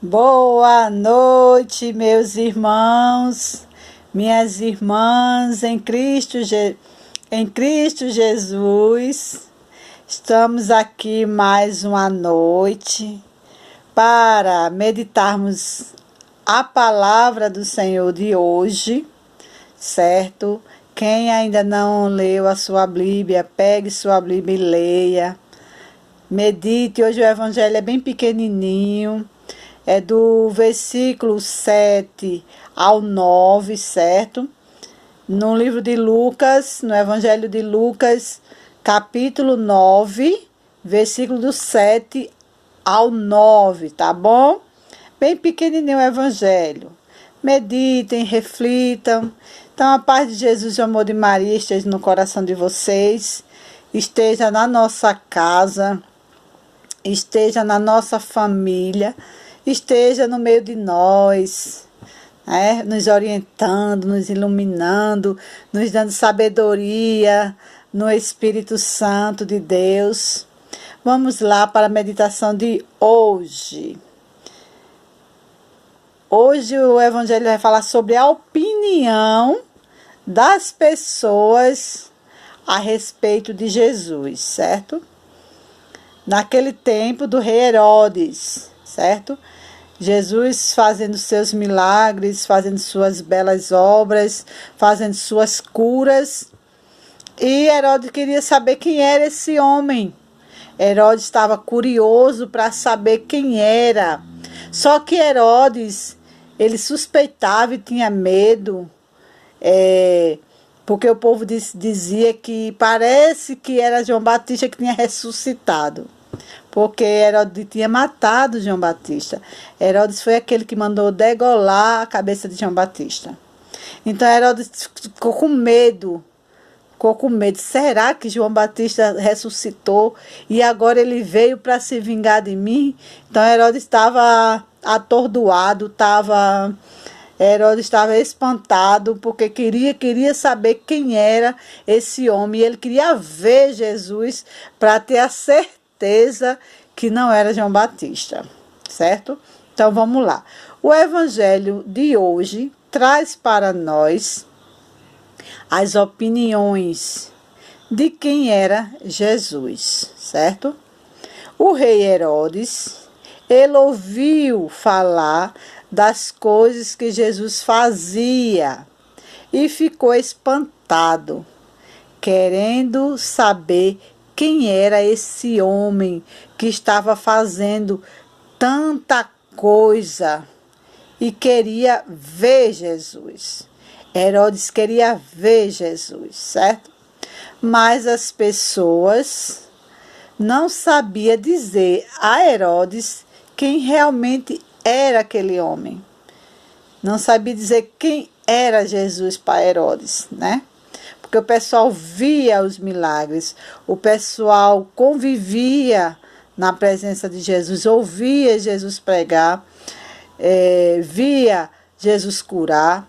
Boa noite, meus irmãos, minhas irmãs em Cristo Jesus. Estamos aqui mais uma noite para meditarmos a palavra do Senhor de hoje, certo? Quem ainda não leu a sua Bíblia, pegue sua Bíblia e leia. Medite. Hoje o evangelho é bem pequenininho. É do versículo 7 ao 9, certo? No livro de Lucas, no Evangelho de Lucas, capítulo 9, versículo do 7 ao 9, tá bom? Bem pequenininho o Evangelho. Meditem, reflitam. Então, a paz de Jesus e o amor de Maria esteja no coração de vocês, esteja na nossa casa, esteja na nossa família, esteja no meio de nós, nos orientando, nos iluminando, nos dando sabedoria no Espírito Santo de Deus. Vamos lá para a meditação de hoje. Hoje o Evangelho vai falar sobre a opinião das pessoas a respeito de Jesus, certo? Naquele tempo do rei Herodes, certo? Jesus fazendo seus milagres, fazendo suas belas obras, fazendo suas curas. E Herodes queria saber quem era esse homem. Herodes estava curioso para saber quem era. Só que Herodes, ele suspeitava e tinha medo, porque o povo dizia que parece que era João Batista que tinha ressuscitado. Porque Herodes tinha matado João Batista. Herodes foi aquele que mandou degolar a cabeça de João Batista. Então Herodes ficou com medo. Será que João Batista ressuscitou e agora ele veio para se vingar de mim? Então Herodes estava atordoado, Herodes estava espantado, porque queria saber quem era esse homem. E ele queria ver Jesus para ter a certeza que não era João Batista, certo? Então vamos lá. O evangelho de hoje traz para nós as opiniões de quem era Jesus, certo? O rei Herodes, ele ouviu falar das coisas que Jesus fazia e ficou espantado, querendo saber quem era esse homem que estava fazendo tanta coisa e queria ver Jesus. Herodes queria ver Jesus, certo? Mas as pessoas não sabiam dizer a Herodes quem realmente era aquele homem. Não sabia dizer quem era Jesus para Herodes, né? Porque o pessoal via os milagres, o pessoal convivia na presença de Jesus, ouvia Jesus pregar, via Jesus curar,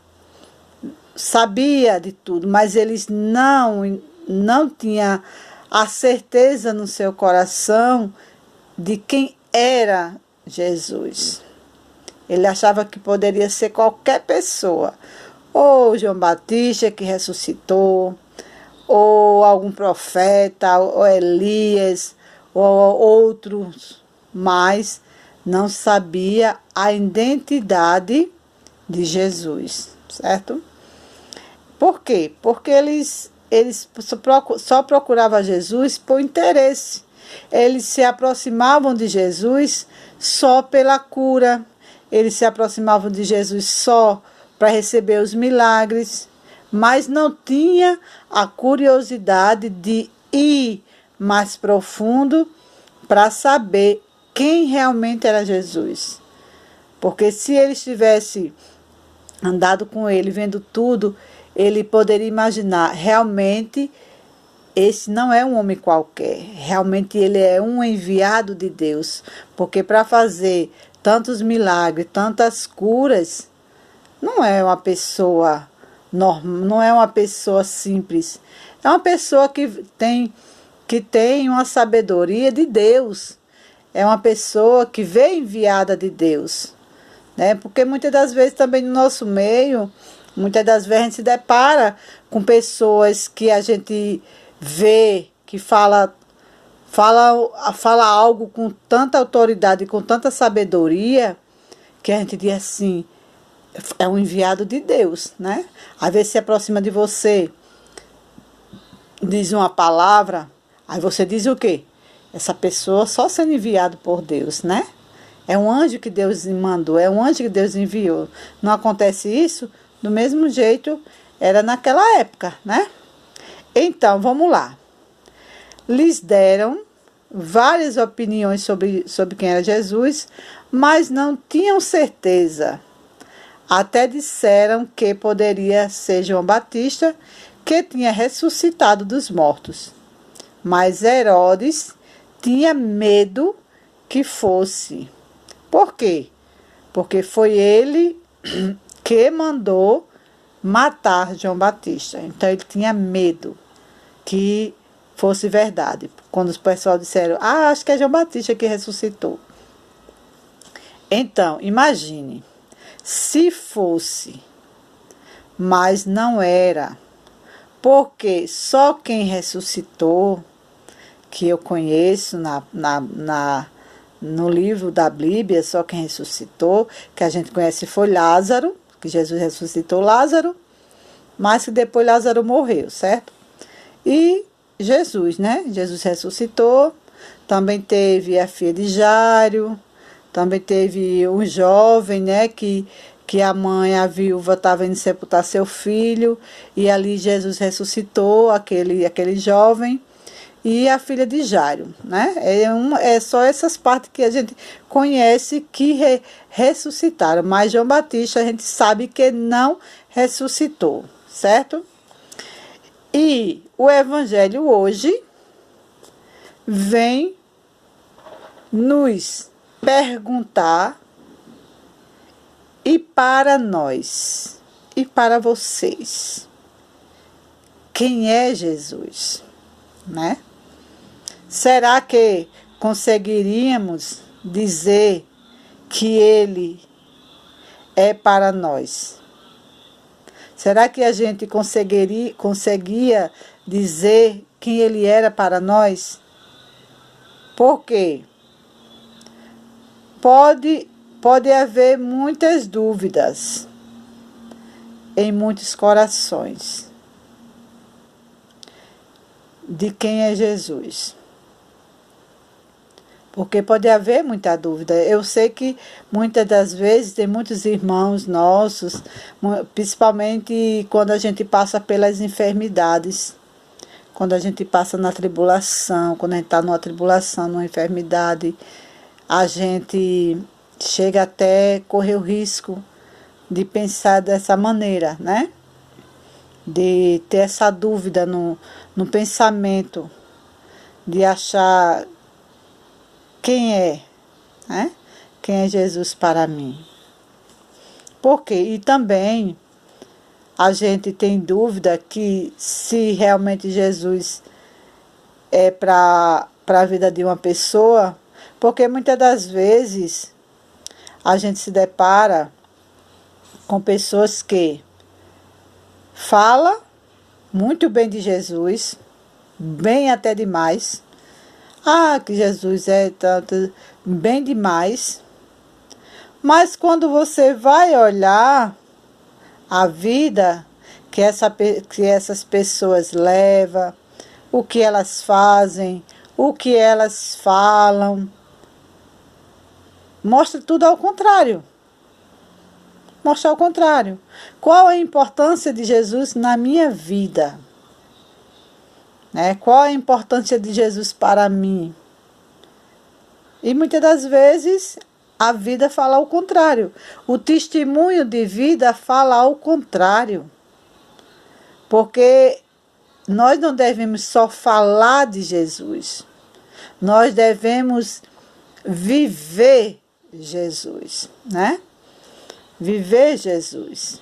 sabia de tudo, mas eles não tinham a certeza no seu coração de quem era Jesus. Ele achava que poderia ser qualquer pessoa, ou João Batista que ressuscitou, ou algum profeta, ou Elias, ou outros, mas não sabia a identidade de Jesus, certo? Por quê? Porque eles só procuravam Jesus por interesse. Eles se aproximavam de Jesus só pela cura. Eles se aproximavam de Jesus só para receber os milagres, mas não tinha a curiosidade de ir mais profundo para saber quem realmente era Jesus. Porque se eles tivessem andado com ele, vendo tudo, ele poderia imaginar, realmente esse não é um homem qualquer, realmente ele é um enviado de Deus, porque para fazer tantos milagres, tantas curas, não é uma pessoa normal, não é uma pessoa simples, é uma pessoa que tem uma sabedoria de Deus, é uma pessoa que veio enviada de Deus. né? Porque muitas das vezes também no nosso meio, muitas das vezes a gente se depara com pessoas que a gente vê, que fala algo com tanta autoridade, com tanta sabedoria, que a gente diz assim, é um enviado de Deus, né? Às vezes se aproxima de você, diz uma palavra, aí você diz o quê? Essa pessoa só sendo enviado por Deus, né? É um anjo que Deus mandou, é um anjo que Deus enviou. Não acontece isso? Do mesmo jeito era naquela época, né? Então, vamos lá. Lhes deram várias opiniões sobre quem era Jesus, mas não tinham certeza. Até disseram que poderia ser João Batista, que tinha ressuscitado dos mortos. Mas Herodes tinha medo que fosse. Por quê? Porque foi ele que mandou matar João Batista. Então ele tinha medo que fosse verdade. Quando os pessoal disseram, acho que é João Batista que ressuscitou. Então, imagine, se fosse, mas não era, porque só quem ressuscitou, que eu conheço no livro da Bíblia, só quem ressuscitou, que a gente conhece foi Lázaro, que Jesus ressuscitou Lázaro, mas que depois Lázaro morreu, certo? E Jesus, né? Jesus ressuscitou, também teve a filha de Jairo, também teve um jovem, né, que a mãe, a viúva, estava indo sepultar seu filho, e ali Jesus ressuscitou aquele jovem, e a filha de Jairo, né? É só essas partes que a gente conhece que ressuscitaram, mas João Batista a gente sabe que não ressuscitou, certo? E o Evangelho hoje vem nos perguntar, e para nós, e para vocês, quem é Jesus, né? Será que conseguiríamos dizer que ele é para nós? Será que a gente conseguia dizer quem ele era para nós? Por quê? Pode haver muitas dúvidas em muitos corações de quem é Jesus. Porque pode haver muita dúvida. Eu sei que muitas das vezes tem muitos irmãos nossos, principalmente quando a gente passa pelas enfermidades, quando a gente passa na tribulação, quando a gente está numa tribulação, numa enfermidade, a gente chega até correr o risco de pensar dessa maneira, né? De ter essa dúvida no pensamento, de achar quem é, né? Quem é Jesus para mim. Por quê? E também a gente tem dúvida que se realmente Jesus é para a vida de uma pessoa, porque muitas das vezes a gente se depara com pessoas que falam muito bem de Jesus, bem até demais. Que Jesus é tanto, bem demais. Mas quando você vai olhar a vida que essas pessoas levam, o que elas fazem, o que elas falam, mostra tudo ao contrário. Mostra ao contrário. Qual a importância de Jesus na minha vida? Né? Qual a importância de Jesus para mim? E muitas das vezes a vida fala ao contrário. O testemunho de vida fala ao contrário. Porque nós não devemos só falar de Jesus. Nós devemos viver Jesus, né? Viver Jesus.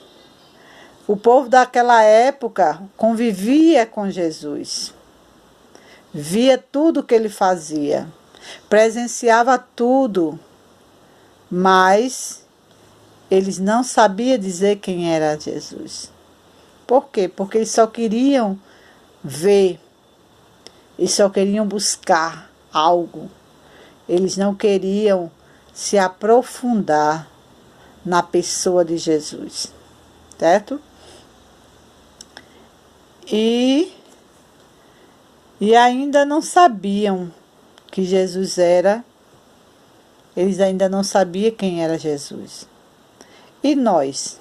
O povo daquela época convivia com Jesus. Via tudo que ele fazia. Presenciava tudo. Mas eles não sabiam dizer quem era Jesus. Por quê? Porque eles só queriam ver, eles só queriam buscar algo. Eles não queriam se aprofundar na pessoa de Jesus, certo? E ainda não sabiam que Jesus era, eles ainda não sabiam quem era Jesus. E nós?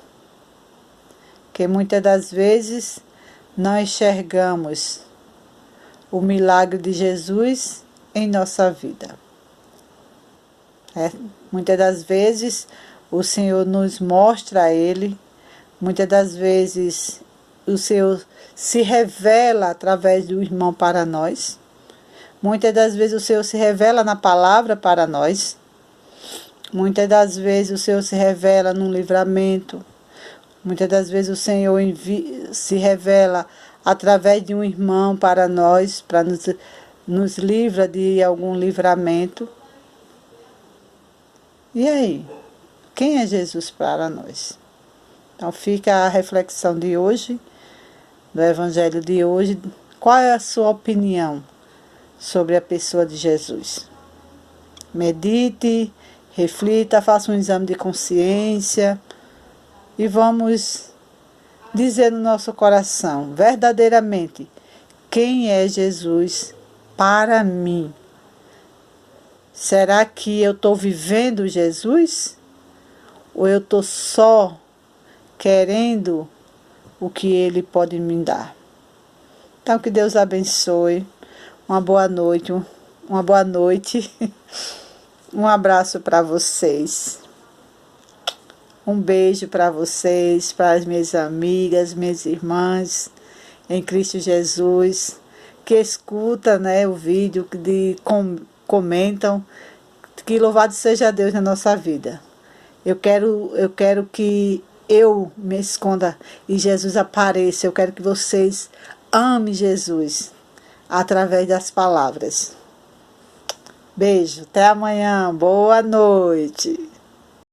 Que muitas das vezes não enxergamos o milagre de Jesus em nossa vida. Muitas das vezes o Senhor nos mostra Ele, muitas das vezes o Senhor se revela através do irmão para nós, muitas das vezes o Senhor se revela na palavra para nós, muitas das vezes o Senhor se revela num livramento, muitas das vezes o Senhor se revela através de um irmão para nós, para nos livra de algum livramento. E aí? Quem é Jesus para nós? Então fica a reflexão de hoje, do Evangelho de hoje. Qual é a sua opinião sobre a pessoa de Jesus? Medite, reflita, faça um exame de consciência e vamos dizer no nosso coração, verdadeiramente, quem é Jesus para mim? Será que eu estou vivendo Jesus? Ou eu estou só querendo o que Ele pode me dar? Então, que Deus abençoe. Uma boa noite. Um abraço para vocês. Um beijo para vocês, para as minhas amigas, minhas irmãs em Cristo Jesus, que escutam, o vídeo, que comentam. Que louvado seja Deus na nossa vida. Eu quero que eu me esconda e Jesus apareça. Eu quero que vocês amem Jesus através das palavras. Beijo, até amanhã, boa noite.